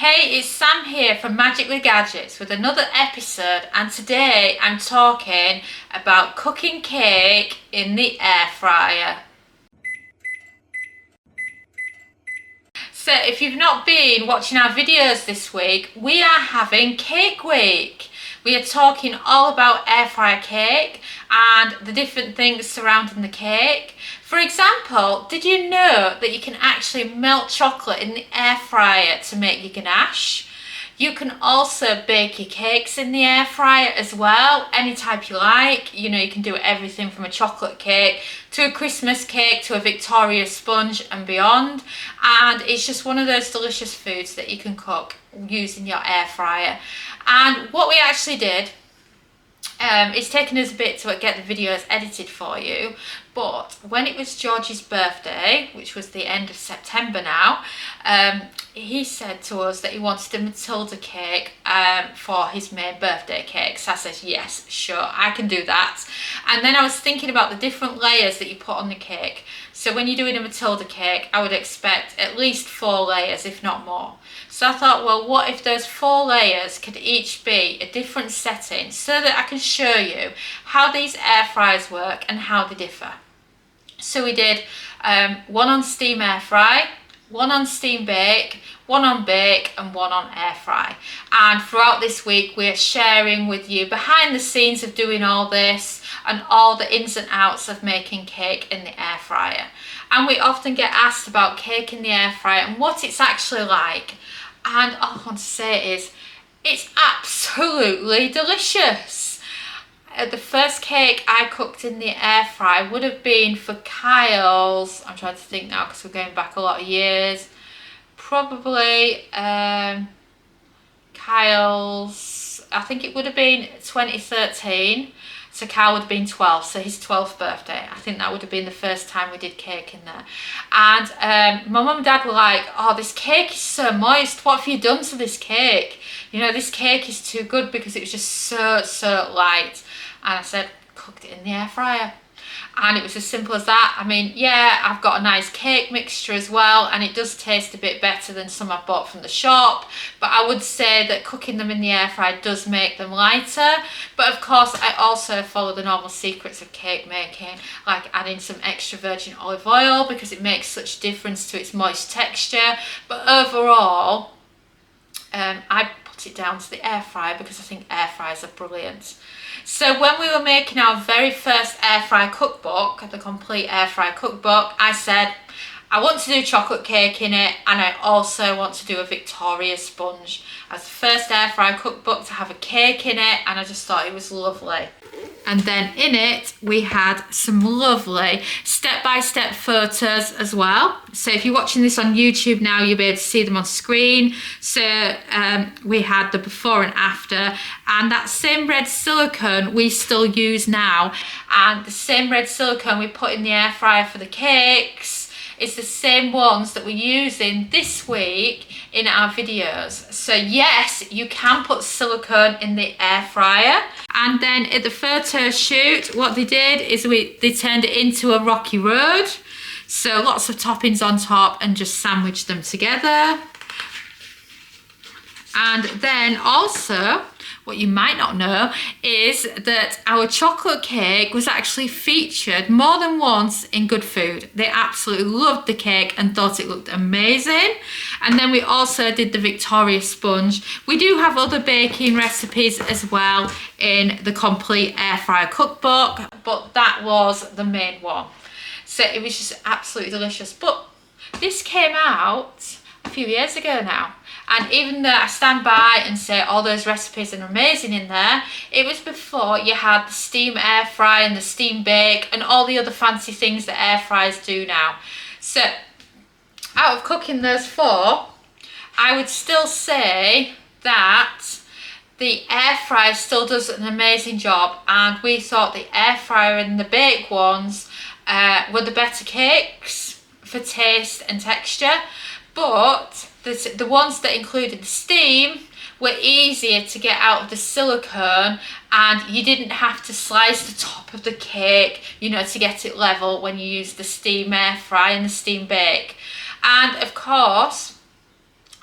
Hey, it's Sam here from Magically Gadgets with another episode, and today I'm talking about cooking cake in the air fryer. So if you've not been watching our videos this week, we are having Cake Week. We are talking all about air fryer cake and the different things surrounding the cake. For example, did you know that you can actually melt chocolate in the air fryer to make your ganache? You can also bake your cakes in the air fryer as well, any type you like. You know, you can do everything from a chocolate cake to a Christmas cake to a Victoria sponge and beyond. And it's just one of those delicious foods that you can cook using your air fryer. And what we actually did, it's taken us a bit to get the videos edited for you, but when it was George's birthday, which was the end of September now, he said to us that he wanted a Matilda cake for his main birthday cake. So I said, yes, sure, I can do that. And then I was thinking about the different layers that you put on the cake. So when you're doing a Matilda cake, I would expect at least 4 layers, if not more. So I thought, well, what if those 4 layers could each be a different setting so that I can show you how these air fryers work and how they differ. So we did one on steam air fry, one on steam bake, one on bake and one on air fry. And throughout this week we're sharing with you behind the scenes of doing all this and all the ins and outs of making cake in the air fryer. And we often get asked about cake in the air fryer and what it's actually like. And all I want to say is, it's absolutely delicious. The first cake I cooked in the air fry would have been for Kyle's, I'm trying to think now because we're going back a lot of years, probably Kyle's, I think it would have been 2013. So Kyle would have been 12, so his 12th birthday. I think that would have been the first time we did cake in there. And my mum and dad were like, oh, this cake is so moist. What have you done to this cake? You know, this cake is too good because it was just so light. And I said, cooked it in the air fryer. And it was as simple as that. I mean, yeah, I've got a nice cake mixture as well, and it does taste a bit better than some I've bought from the shop, but I would say that cooking them in the air fryer does make them lighter. But of course I also follow the normal secrets of cake making, like adding some extra virgin olive oil because it makes such a difference to its moist texture. But overall, I put it down to the air fryer because I think air fryers are brilliant. So when we were making our very first air fry cookbook, the complete air fry cookbook, I said I want to do chocolate cake in it and I also want to do a Victoria sponge. As the first air fry cookbook to have a cake in it, and I just thought it was lovely. And then in it we had some lovely step-by-step photos as well. So if you're watching this on YouTube now, you'll be able to see them on screen. So we had the before and after, and that same red silicone we still use now, and the same red silicone we put in the air fryer for the cakes is the same ones that we're using this week in our videos. So yes, you can put silicone in the air fryer. And then at the photo shoot, what they did is they turned it into a rocky road. So lots of toppings on top and just sandwiched them together. And then also, what you might not know is that our chocolate cake was actually featured more than once in Good Food. They absolutely loved the cake and thought it looked amazing. And then we also did the Victoria sponge. We do have other baking recipes as well in the complete air fryer cookbook, but that was the main one. So it was just absolutely delicious. But this came out a few years ago now. And even though I stand by and say all those recipes are amazing in there, it was before you had the steam air fry and the steam bake and all the other fancy things that air fryers do now. So out of cooking those 4, I would still say that the air fryer still does an amazing job, and we thought the air fryer and the bake ones were the better cakes for taste and texture. But the ones that included the steam were easier to get out of the silicone, and you didn't have to slice the top of the cake, you know, to get it level when you use the steam air fry and the steam bake. And of course,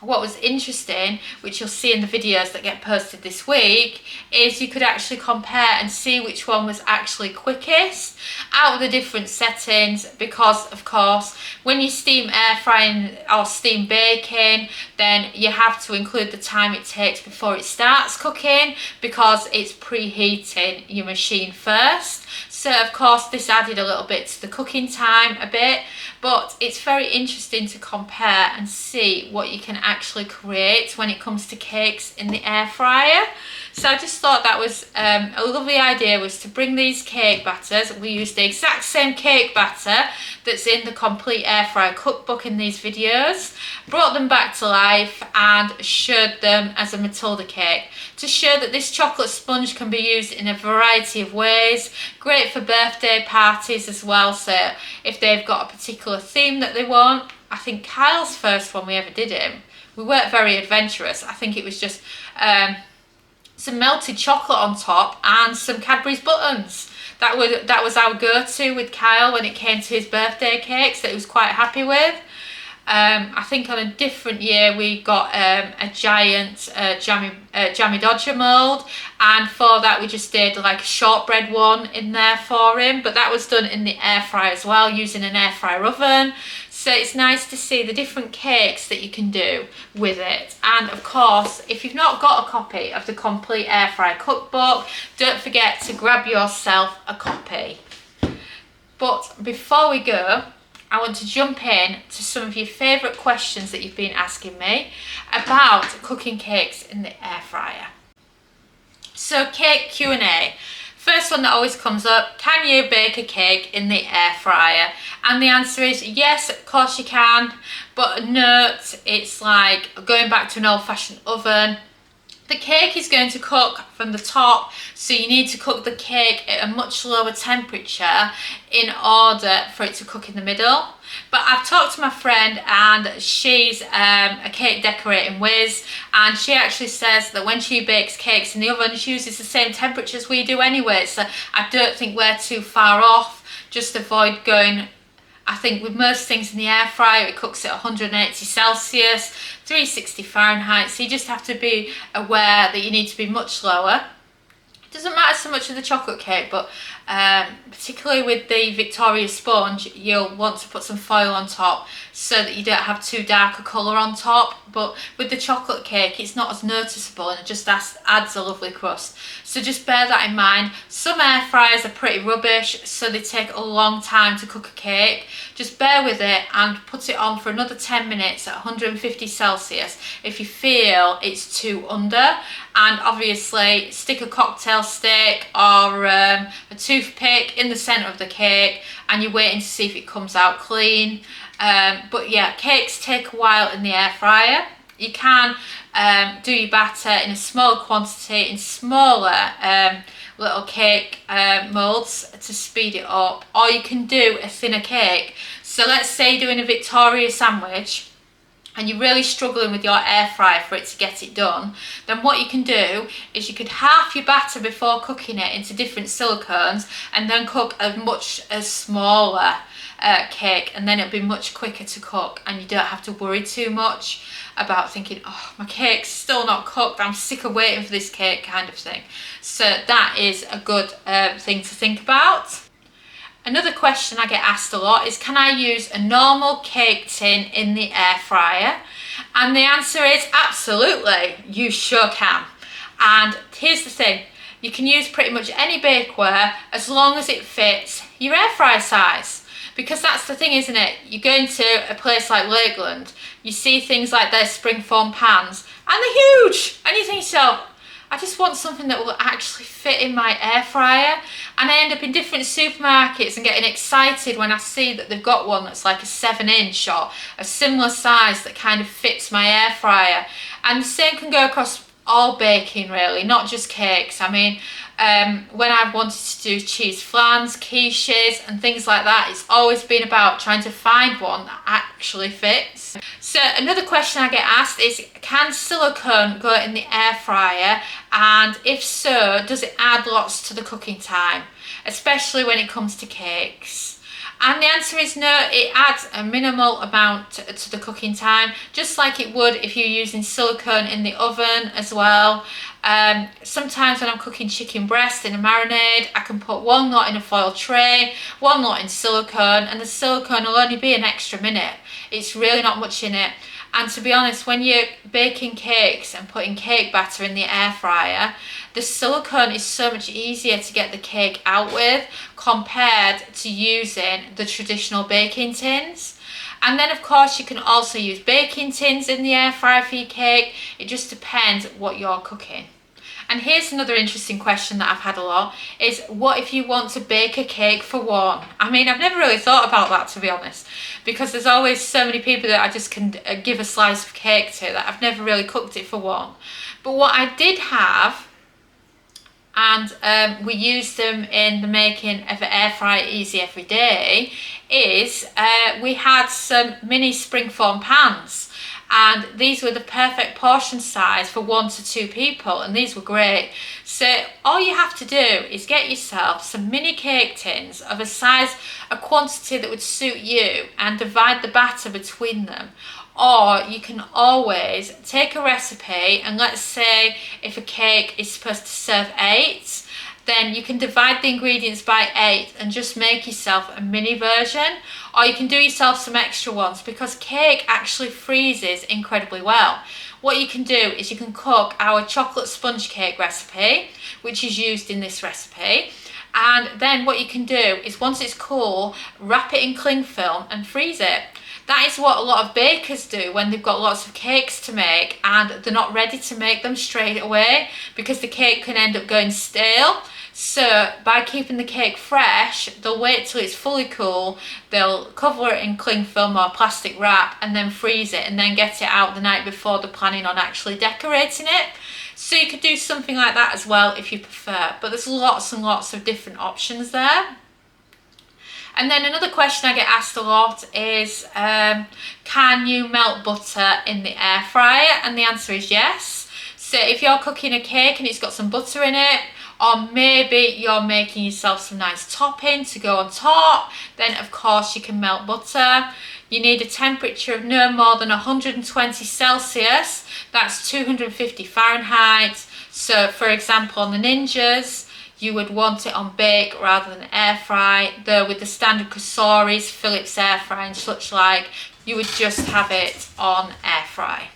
what was interesting, which you'll see in the videos that get posted this week, is you could actually compare and see which one was actually quickest out of the different settings, because of course when you steam air frying or steam baking, then you have to include the time it takes before it starts cooking, because it's preheating your machine first. So of course this added a little bit to the cooking time a bit, but it's very interesting to compare and see what you can actually create when it comes to cakes in the air fryer. So I just thought that was a lovely idea, was to bring these cake batters. We used the exact same cake batter that's in the complete air fryer cookbook in these videos, brought them back to life and showed them as a Matilda cake to show that this chocolate sponge can be used in a variety of ways. Great for birthday parties as well, so if they've got a particular theme that they want. I think Kyle's first one we ever did him, we weren't very adventurous. I think it was just some melted chocolate on top and some Cadbury's buttons. That was our go-to with Kyle when it came to his birthday cakes that he was quite happy with. I think on a different year we got a giant jammy dodger mould, and for that we just did like a shortbread one in there for him, but that was done in the air fryer as well, using an air fryer oven. So it's nice to see the different cakes that you can do with it. And of course, if you've not got a copy of the complete air fryer cookbook, don't forget to grab yourself a copy. But before we go, I want to jump in to some of your favourite questions that you've been asking me about cooking cakes in the air fryer. So cake Q&A. First one that always comes up, can you bake a cake in the air fryer? And the answer is yes, of course you can, but note, it's like going back to an old-fashioned oven. The cake is going to cook from the top, so you need to cook the cake at a much lower temperature in order for it to cook in the middle. But I've talked to my friend, and she's a cake decorating whiz, and she actually says that when she bakes cakes in the oven, she uses the same temperature as we do anyway, so I don't think we're too far off. Just avoid going, I think with most things in the air fryer, it cooks at 180 Celsius, 360 Fahrenheit, so you just have to be aware that you need to be much lower. It doesn't matter so much with the chocolate cake, but particularly with the Victoria sponge, you'll want to put some foil on top so that you don't have too dark a colour on top. But with the chocolate cake, it's not as noticeable, and it just adds a lovely crust. So just bear that in mind. Some air fryers are pretty rubbish, so they take a long time to cook a cake. Just bear with it and put it on for another 10 minutes at 150 Celsius if you feel it's too under. And obviously stick a cocktail stick or a toothpick in the centre of the cake, and you're waiting to see if it comes out clean. But yeah, cakes take a while in the air fryer. You can do your batter in a small quantity in smaller little cake moulds to speed it up, or you can do a thinner cake. So let's say you're doing a Victoria sandwich and you're really struggling with your air fryer for it to get it done, then what you can do is you could half your batter before cooking it into different silicones, and then cook a much smaller cake, and then it'll be much quicker to cook, and you don't have to worry too much about thinking, oh, my cake's still not cooked, I'm sick of waiting for this cake, kind of thing. So that is a good thing to think about. Another question I get asked a lot is, can I use a normal cake tin in the air fryer? And the answer is absolutely, you sure can. And here's the thing, you can use pretty much any bakeware as long as it fits your air fryer size. Because that's the thing, isn't it? You go into a place like Lakeland, you see things like their springform pans, and they're huge, and you think to yourself, I just want something that will actually fit in my air fryer. And I end up in different supermarkets and getting excited when I see that they've got one that's like a 7-inch or a similar size that kind of fits my air fryer. And the same can go across all baking really, not just cakes. I mean, when I've wanted to do cheese flans, quiches and things like that, it's always been about trying to find one that actually fits. So another question I get asked is, can silicone go in the air fryer, and if so, does it add lots to the cooking time, especially when it comes to cakes? And the answer is no, it adds a minimal amount to the cooking time, just like it would if you're using silicone in the oven as well. Sometimes when I'm cooking chicken breast in a marinade, I can put one lot in a foil tray, one lot in silicone, and the silicone will only be an extra minute. It's really not much in it. And to be honest, when you're baking cakes and putting cake batter in the air fryer, the silicone is so much easier to get the cake out with compared to using the traditional baking tins. And then of course you can also use baking tins in the air fryer for your cake. It just depends what you're cooking. And here's another interesting question that I've had a lot, is what if you want to bake a cake for one? I mean, I've never really thought about that, to be honest, because there's always so many people that I just can give a slice of cake to that I've never really cooked it for one. But what I did have, and we use them in the making of an air fryer easy every day, is we had some mini springform pans. And these were the perfect portion size for 1 to 2 people, and these were great. So all you have to do is get yourself some mini cake tins of a quantity that would suit you, and divide the batter between them. Or you can always take a recipe, and let's say if a cake is supposed to serve 8, then you can divide the ingredients by 8 and just make yourself a mini version. Or you can do yourself some extra ones, because cake actually freezes incredibly well. What you can do is you can cook our chocolate sponge cake recipe, which is used in this recipe. And then what you can do is, once it's cool, wrap it in cling film and freeze it. That is what a lot of bakers do when they've got lots of cakes to make and they're not ready to make them straight away, because the cake can end up going stale. So by keeping the cake fresh, they'll wait till it's fully cool, they'll cover it in cling film or plastic wrap, and then freeze it, and then get it out the night before they're planning on actually decorating it. So you could do something like that as well if you prefer, but there's lots and lots of different options there. And then another question I get asked a lot is, can you melt butter in the air fryer? And the answer is yes. So if you're cooking a cake and it's got some butter in it, or maybe you're making yourself some nice topping to go on top, then of course you can melt butter. You need a temperature of no more than 120 Celsius, that's 250 Fahrenheit. So for example, on the Ninjas, you would want it on bake rather than air fry, though with the standard Kasoris, Philips air fry and such like, you would just have it on air fry.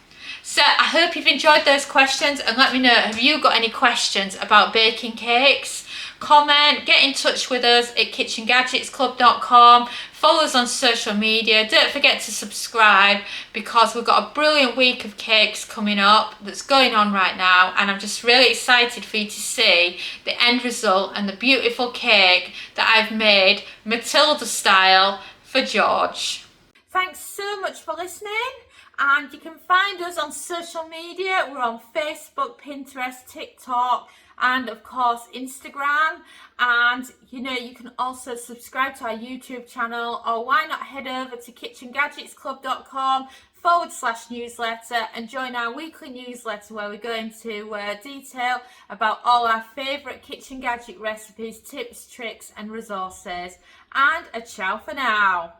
So I hope you've enjoyed those questions, and let me know, have you got any questions about baking cakes? Comment, get in touch with us at KitchenGadgetsClub.com, follow us on social media, don't forget to subscribe, because we've got a brilliant week of cakes coming up that's going on right now, and I'm just really excited for you to see the end result and the beautiful cake that I've made Matilda style for George. Thanks so much for listening. And you can find us on social media. We're on Facebook, Pinterest, TikTok, and of course Instagram. And you know, you can also subscribe to our YouTube channel, or why not head over to KitchenGadgetsClub.com/newsletter and join our weekly newsletter, where we go into detail about all our favourite kitchen gadget recipes, tips, tricks and resources. And a ciao for now.